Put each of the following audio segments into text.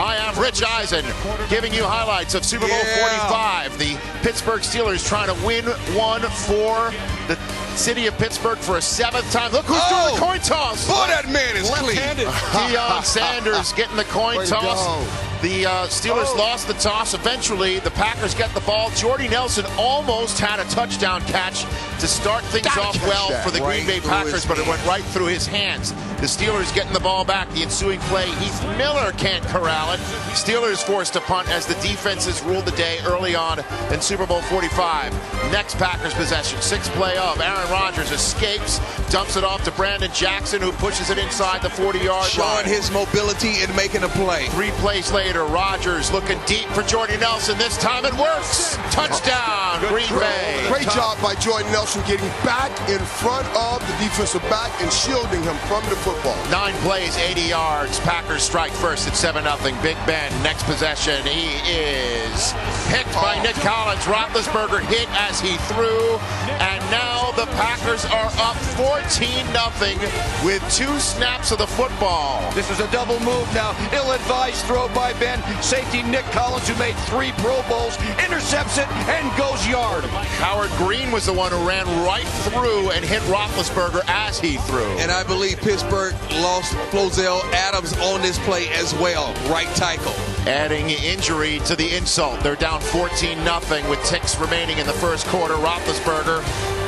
I am Rich Eisen, giving you highlights of Super Bowl 45. The Pittsburgh Steelers trying to win one for the city of Pittsburgh for a seventh time. Look who's doing the coin toss. Boy, that man is left-handed. Deion Sanders getting the coin toss. The Steelers lost the toss. Eventually, the Packers get the ball. Jordy Nelson almost had a touchdown catch to start things off well for the Green Bay Packers, but it went right through his hands. The Steelers getting the ball back. The ensuing play, Heath Miller can't corral it. Steelers forced to punt as the defenses ruled the day early on in Super Bowl 45. Next Packers possession, sixth play of Aaron Rodgers escapes, dumps it off to Brandon Jackson, who pushes it inside the 40-yard line. Showing his mobility and making a play. 3 plays later, Rodgers looking deep for Jordy Nelson. This time it works. Touchdown, Green Bay. Great job by Jordy Nelson getting back in front of the defensive back and shielding him from the football. 9 plays, 80 yards. Packers strike first at 7-0. Big Ben, next possession. He is picked by Nick Collins. Roethlisberger hit as he threw. And now the Packers are up 14-0 with 2 snaps of the football. This is a double move now. Ill-advised throw by Ben. Safety Nick Collins, who made 3 Pro Bowls, intercepts it and goes yard. Howard Green was the one who ran right through and hit Roethlisberger as he threw. And I believe Pittsburgh lost Flozell Adams on this play as well. Right tackle. Adding injury to the insult. They're down 14-0 with ticks remaining in the first quarter. Roethlisberger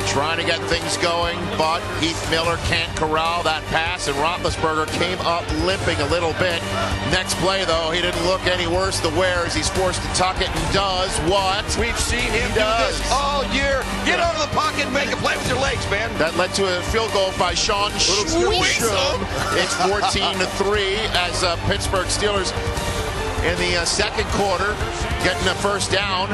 trying to get things going, but Heath Miller can't corral that pass, and Roethlisberger came up limping a little bit. Next play, though, he didn't look any worse the wear as he's forced to tuck it and does what? We've seen him do this all year. Get out of the pocket and make a play with your legs, man. That led to a field goal by Sean Schweitzer. It's 14-3 as Pittsburgh Steelers in the second quarter getting a first down.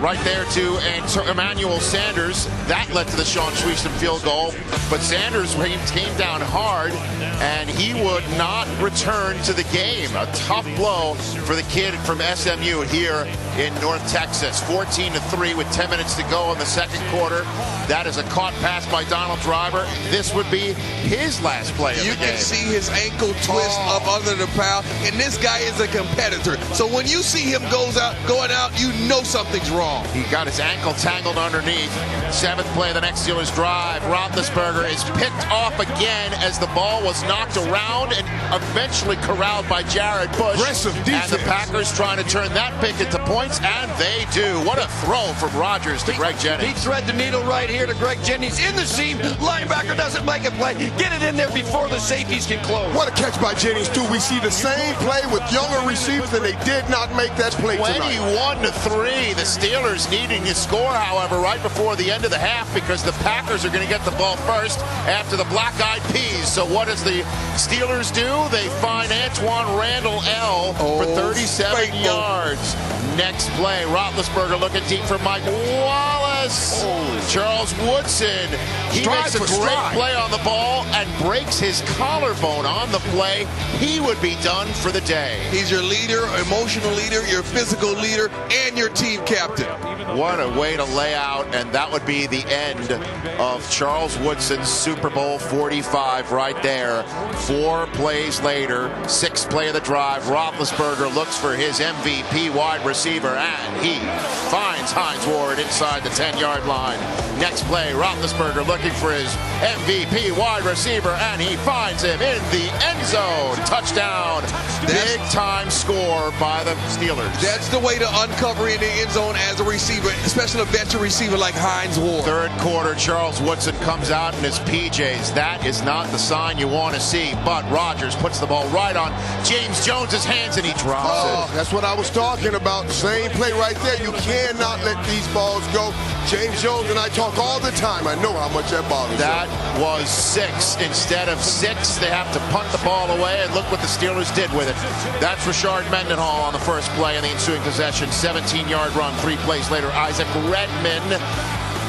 Right there to Emmanuel Sanders. That led to the Sean Schweitzer field goal. But Sanders came down hard, and he would not return to the game. A tough blow for the kid from SMU here in North Texas. 14-3 with 10 minutes to go in the second quarter. That is a caught pass by Donald Driver. This would be his last play of the game. You can see his ankle twist up under the pile, and this guy is a competitor. So when you see him going out, you know something's wrong. He got his ankle tangled underneath. 7th play of the next Steelers drive. Roethlisberger is picked off again as the ball was knocked around and eventually corralled by Jared Bush. Aggressive defense. And the Packers trying to turn that pick into points, and they do. What a throw from Rodgers to Greg Jennings. He thread the needle right here to Greg Jennings in the seam. Linebacker doesn't make a play. Get it in there before the safeties can close. What a catch by Jennings, too. We see the same play with younger receivers, and they did not make that play tonight. 21-3. The Steelers needing to score, however, right before the end of the half, because the Packers are going to get the ball first after the black-eyed peas. So what does the Steelers do? They find Antoine Randall L. for 37 yards. Next play, Roethlisberger looking deep for Mike Wallace. Charles Woodson, he makes a great play on the ball and breaks his collarbone on the play. He would be done for the day. He's your leader, emotional leader, your physical leader, and your team captain. What a way to lay out, and that would be the end of Charles Woodson's Super Bowl 45 right there. 4 plays later, 6th play of the drive, Roethlisberger looks for his MVP wide receiver, and he finds Hines Ward inside the 10-yard line. Next play, Roethlisberger looking for his MVP wide receiver, and he finds him in the end zone. Touchdown. Big-time score by the Steelers. That's the way to uncover in the end zone as a receiver, especially a veteran receiver like Hines Ward. Third quarter, Charles Woodson comes out in his PJs. That is not the sign you want to see, but Rodgers puts the ball right on James Jones's hands, and he drops it. That's what I was talking about. Same play right there. You cannot let these balls go. James Jones and I talk all the time. I know how much that bothers That was 6. Instead of 6, they have to punt the ball away, and look what the Steelers did with it. That's Rashard Mendenhall on the first play in the ensuing possession. 17-yard run, 3 plays later. Isaac Redman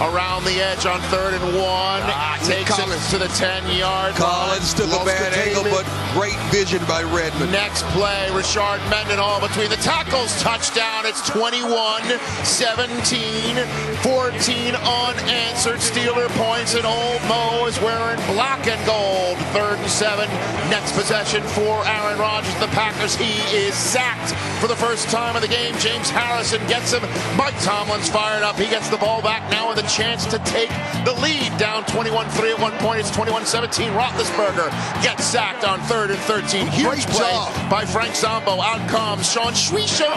around the edge on 3rd and 1. Takes it to the 10-yard line. Collins took a bad angle, but great vision by Redmond. Next play, Rashard Mendenhall between the tackles. Touchdown. It's 21-17. 14 unanswered Steeler points, and Old Mo is wearing black and gold. 3rd and 7. Next possession for Aaron Rodgers. The Packers. He is sacked for the first time of the game. James Harrison gets him. Mike Tomlin's fired up. He gets the ball back now with a chance to take the lead. Down 21-3 at one point. It's 21-17. Roethlisberger gets sacked on 3rd and 13. Huge play by Frank Zombo. Out comes Sean Schweischem,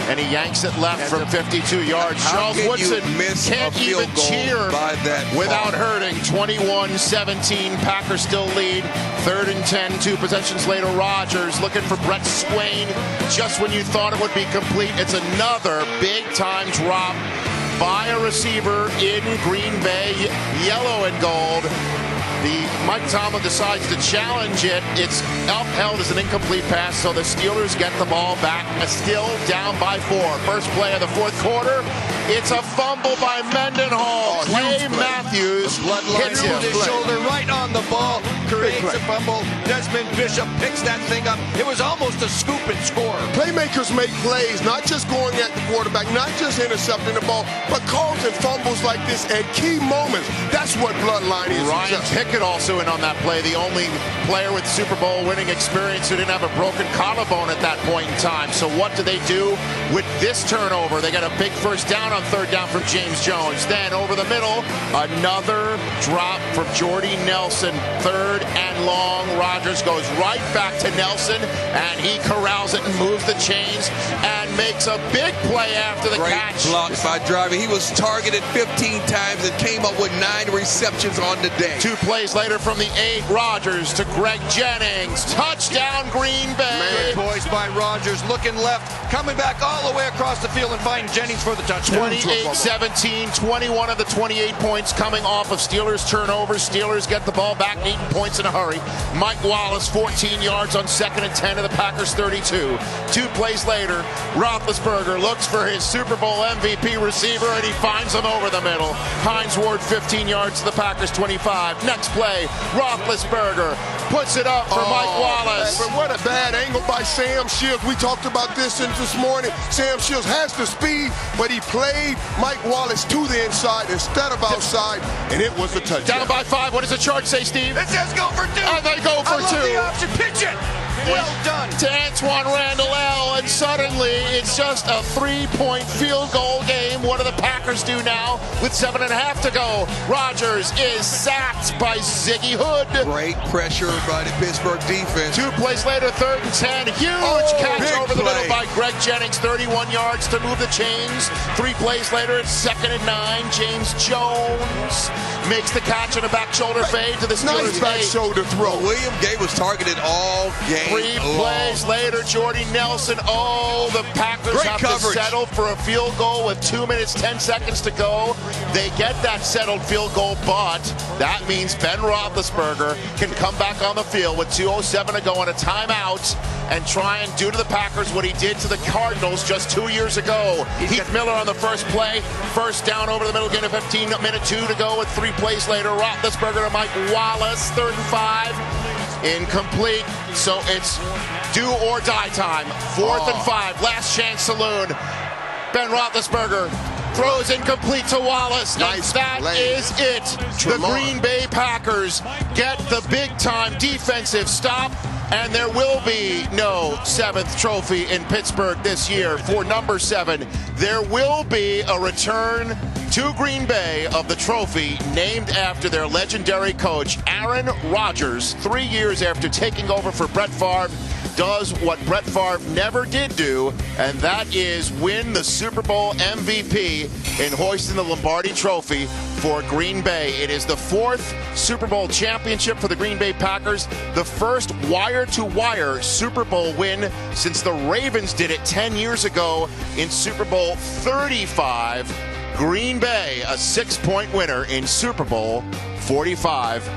and he yanks it left from 52 yards. Charles Woodson can't even cheer without hurting. 21-17. Packers still lead. 3rd and 10. 2 possessions later. Rodgers looking for Brett Swain. Just when you thought it would be complete, it's another big-time drop by a receiver in Green Bay, yellow and gold. Mike Tomlin decides to challenge it. It's upheld as an incomplete pass, so the Steelers get the ball back. Still down by 4. First play of the 4th quarter. It's a fumble by Mendenhall. Clay Matthews hits him. His shoulder right on the ball. Creates a fumble. Desmond Bishop picks that thing up. It was almost a scoop and score. Playmakers make plays, not just going at the quarterback, not just intercepting the ball, but causing fumbles like this at key moments. That's what Bloodline is. Ryan Pickett also in on that play. The only player with Super Bowl winning experience who didn't have a broken collarbone at that point in time. So what do they do with this turnover? They got a big first down on 3rd down from James Jones. Then over the middle, another drop from Jordy Nelson. 3rd and long. Rodgers goes right back to Nelson, and he corrals it and moves the chains and makes a big play after the catch. Great blocks by Driver. He was targeted 15 times and came up with 9 receptions on the day. 2 plays later from the 8, Rodgers to Greg Jennings. Touchdown, Green Bay. Good poise by Rodgers, looking left, coming back all the way across the field and finding Jennings for the touchdown. 28-17, 21 of the 28 points coming off of Steelers turnovers. Steelers get the ball back, 8 points in a hurry. Mike Wallace, 14 yards on 2nd and 10 of the Packers 32. 2 plays later, Roethlisberger looks for his Super Bowl MVP receiver, and he finds him over the middle. Hines Ward, 15 yards to the Packers 25. Next play, Roethlisberger puts it up for Mike Wallace. But what a bad angle by Sam Shields. We talked about this this morning. Sam Shields has the speed, but he played Mike Wallace to the inside instead of outside, and it was a touchdown. Down by 5. What does the chart say, Steve? It says go for 2. And they go for 2. The option. Pitch it. Well done. To Antoine Randall L, and suddenly it's just a 3-point field goal game. What do the Packers do now with 7.5 to go? Rodgers is sacked by Ziggy Hood. Great pressure by the Pittsburgh defense. 2 plays later, 3rd and 10. Huge catch over the middle by Greg Jennings, 31 yards to move the chains. 3 plays later, it's 2nd and 9. James Jones makes the catch on a back shoulder fade to the Steelers. Nice back shoulder throw. William Gay was targeted all game. 3 plays later, Jordy Nelson. Oh, the Packers have to settle for a field goal with 2 minutes, 10 seconds to go. They get that settled field goal, but that means Ben Roethlisberger can come back on the field with 2:07 to go on a timeout and try and do to the Packers what he did to the Cardinals just 2 years ago. Heath Miller on the first play. First down over the middle, getting a 15-minute 2 to go with 3 plays later. Roethlisberger to Mike Wallace, 3rd and 5. Incomplete, so it's do or die time. 4th and 5, last chance saloon. Ben Roethlisberger throws incomplete to Wallace. Nice and that is it. The Green Bay Packers get the big-time defensive stop, and there will be no 7th trophy in Pittsburgh this year for number 7. There will be a return to Green Bay of the trophy named after their legendary coach, Aaron Rodgers. 3 years after taking over for Brett Favre, does what Brett Favre never did do, and that is win the Super Bowl MVP in hoisting the Lombardi Trophy for Green Bay. It is the 4th Super Bowl championship for the Green Bay Packers, the first wire-to-wire Super Bowl win since the Ravens did it 10 years ago in Super Bowl 35. Green Bay, a 6-point winner in Super Bowl 45.